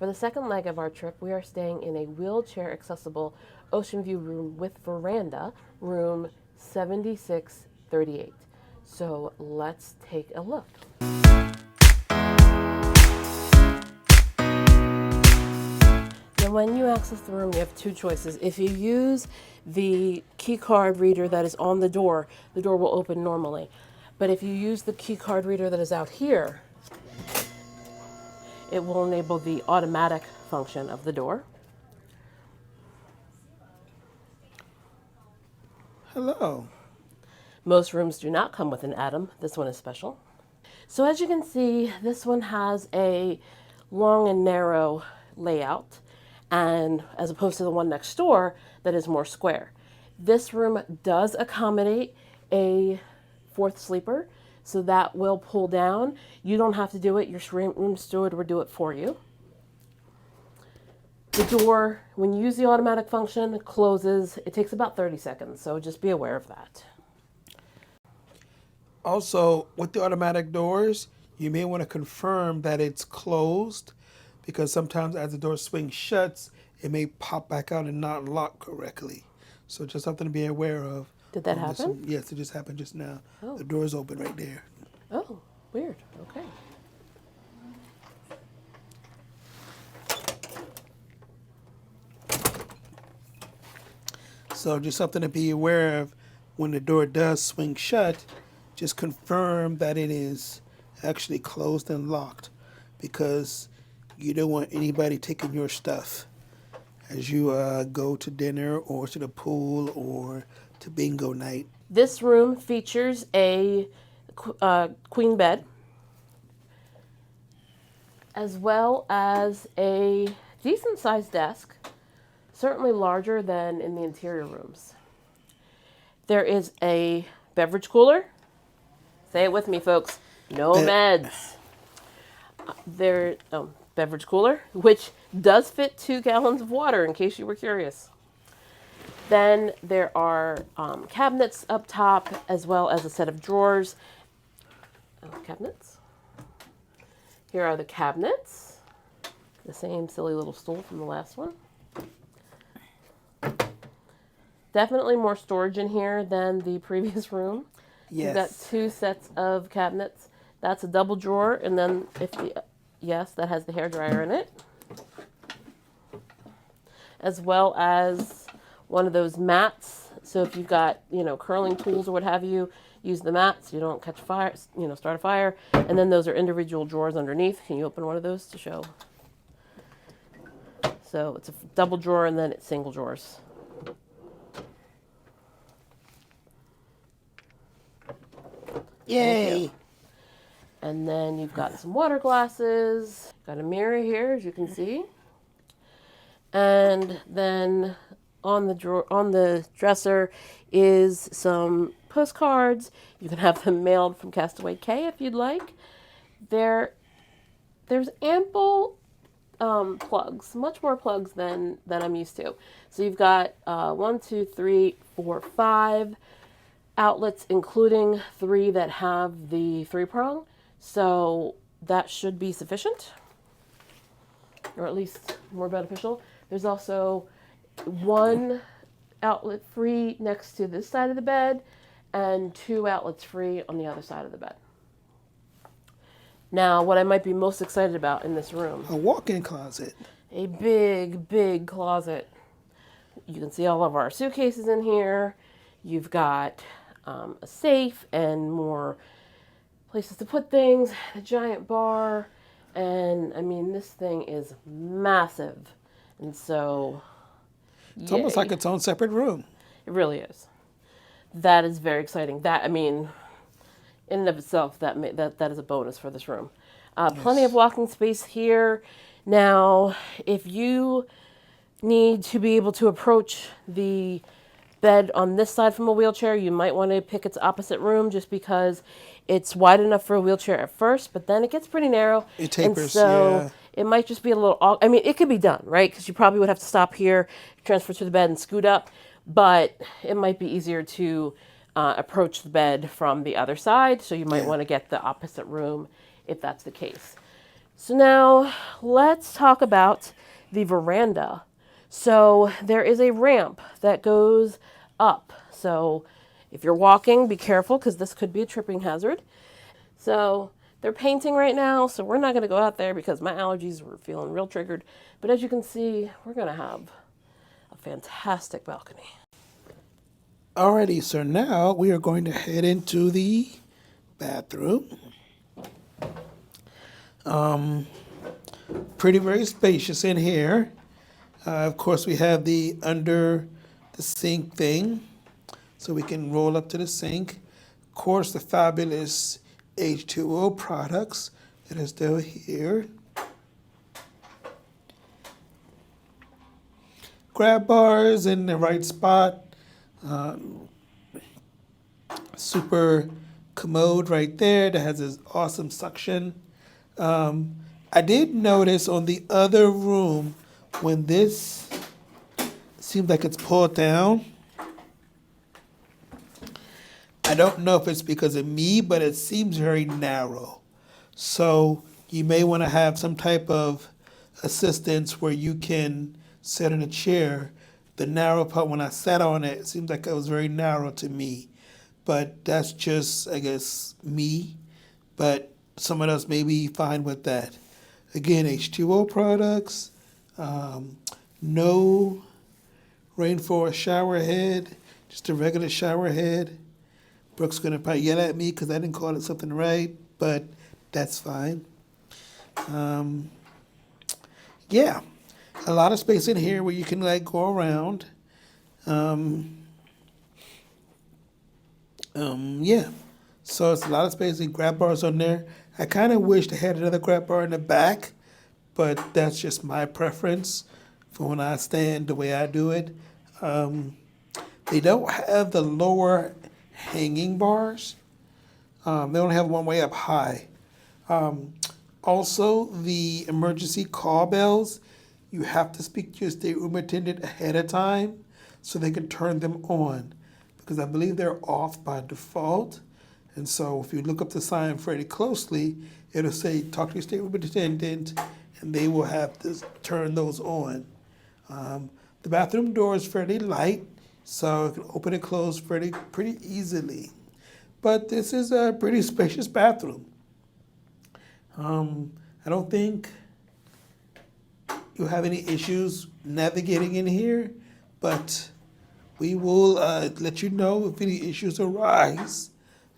For the second leg of our trip, we are staying in a wheelchair accessible ocean view room with veranda, room 7638. So let's take a look. Now, when you access the room, you have two choices. If you use the key card reader that is on the door will open normally. But if you use the key card reader that is out here, it will enable the automatic function of the door. Hello. Most rooms do not come with an atom. This one is special. So as you can see, this one has a long and narrow layout, and as opposed to the one next door that is more square. This room does accommodate a fourth sleeper, so that will pull down. You don't have to do it. Your room steward will do it for you. The door, when you use the automatic function, closes. It takes about 30 seconds, so just be aware of that. Also, with the automatic doors, you may want to confirm that it's closed because sometimes as the door swings shut, it may pop back out and not lock correctly. So just something to be aware of. Did that happen? Yes, it just happened just now. Oh. The door is open right there. Oh, weird. Okay. So just something to be aware of when the door does swing shut, just confirm that it is actually closed and locked because you don't want anybody taking your stuff as you go to dinner or to the pool or to bingo night. This room features a queen bed, as well as a decent sized desk, certainly larger than in the interior rooms. There is a beverage cooler. Say it with me, folks. No meds. Beverage cooler, which does fit 2 gallons of water, in case you were curious. Then there are cabinets up top, as well as a set of drawers. Cabinets. Here are the cabinets. The same silly little stool from the last one. Definitely more storage in here than the previous room. Yes. You've got 2 sets of cabinets. That's a double drawer, and then that has the hairdryer in it, as well as one of those mats. So if you've got curling tools or what have you, use the mats. You don't catch fire. Start a fire. And then those are individual drawers underneath. Can you open one of those to show? So it's a double drawer, and then it's single drawers. Yay! And then you've got some water glasses, got a mirror here, as you can see. And then on the dresser is some postcards. You can have them mailed from Castaway Cay if you'd like. There's ample plugs, much more plugs than I'm used to. So you've got 1, 2, 3, 4, 5 outlets, including 3 that have the 3-prong. So that should be sufficient, or at least more beneficial. There's also 1 outlet free next to this side of the bed and 2 outlets free on the other side of the bed. Now, what I might be most excited about in this room. A walk-in closet. A big, big closet. You can see all of our suitcases in here. You've got a safe and more places to put things, a giant bar, and I mean, this thing is massive. And so it's almost like its own separate room. It really is. That is very exciting. That, I mean, in and of itself, that is a bonus for this room. Yes. Plenty of walking space here. Now, if you need to be able to approach the bed on this side from a wheelchair, you might want to pick its opposite room just because it's wide enough for a wheelchair at first, but then it gets pretty narrow. It tapers, and so yeah. It might just be a little, I mean, it could be done, right? Because you probably would have to stop here, transfer to the bed and scoot up, but it might be easier to approach the bed from the other side, so you might want to get the opposite room if that's the case. So now let's talk about the veranda. So there is a ramp that goes up. So if you're walking, be careful because this could be a tripping hazard. So they're painting right now, so we're not going to go out there because my allergies were feeling real triggered. But as you can see, we're going to have a fantastic balcony. Alrighty, so now we are going to head into the bathroom. Pretty very spacious in here. Of course, we have the under the sink thing, so we can roll up to the sink. Of course, the fabulous H2O products that are still here. Grab bars in the right spot. Super commode right there that has this awesome suction. I did notice on the other room when this seems like it's pulled down. I don't know if it's because of me, but it seems very narrow. So you may want to have some type of assistance where you can sit in a chair. The narrow part, when I sat on it, it seems like it was very narrow to me. But that's just, I guess, me. But someone else may be fine with that. Again, H2O products, no rainforest shower head, just a regular shower head. Brooke's gonna probably yell at me because I didn't call it something right, but that's fine. Yeah, a lot of space in here where you can like go around. Yeah, so it's a lot of space and grab bars on there. I kind of wish they had another grab bar in the back, but that's just my preference for when I stand the way I do it. They don't have the lower hanging bars. They only have one way up high. Also, the emergency call bells, you have to speak to your stateroom attendant ahead of time so they can turn them on because I believe they're off by default. And so if you look up the sign pretty closely, it'll say talk to your stateroom attendant and they will have to turn those on. The bathroom door is fairly light, so it can open and close pretty easily. But this is a pretty spacious bathroom. I don't think you'll have any issues navigating in here, but we will let you know if any issues arise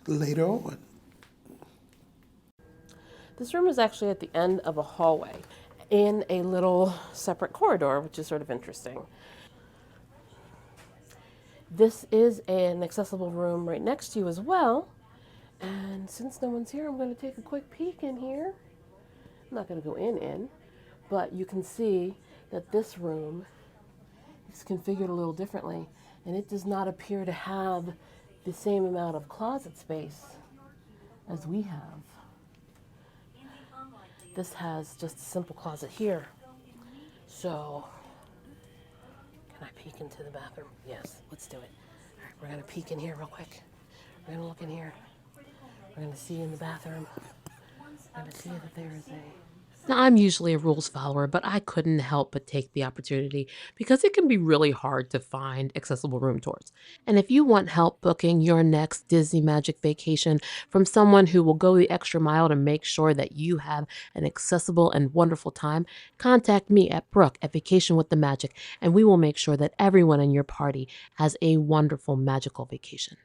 later on. This room is actually at the end of a hallway in a little separate corridor, which is sort of interesting. This is an accessible room right next to you as well. And since no one's here, I'm going to take a quick peek in here. I'm not going to go in, but you can see that this room is configured a little differently, and it does not appear to have the same amount of closet space as we have. This has just a simple closet here. So, can I peek into the bathroom? Yes, let's do it. All right, we're going to peek in here real quick. We're going to look in here. We're going to see in the bathroom. We're going to see that there is a... Now, I'm usually a rules follower, but I couldn't help but take the opportunity because it can be really hard to find accessible room tours. And if you want help booking your next Disney Magic vacation from someone who will go the extra mile to make sure that you have an accessible and wonderful time, contact me at Brooke at Vacation with the Magic, and we will make sure that everyone in your party has a wonderful, magical vacation.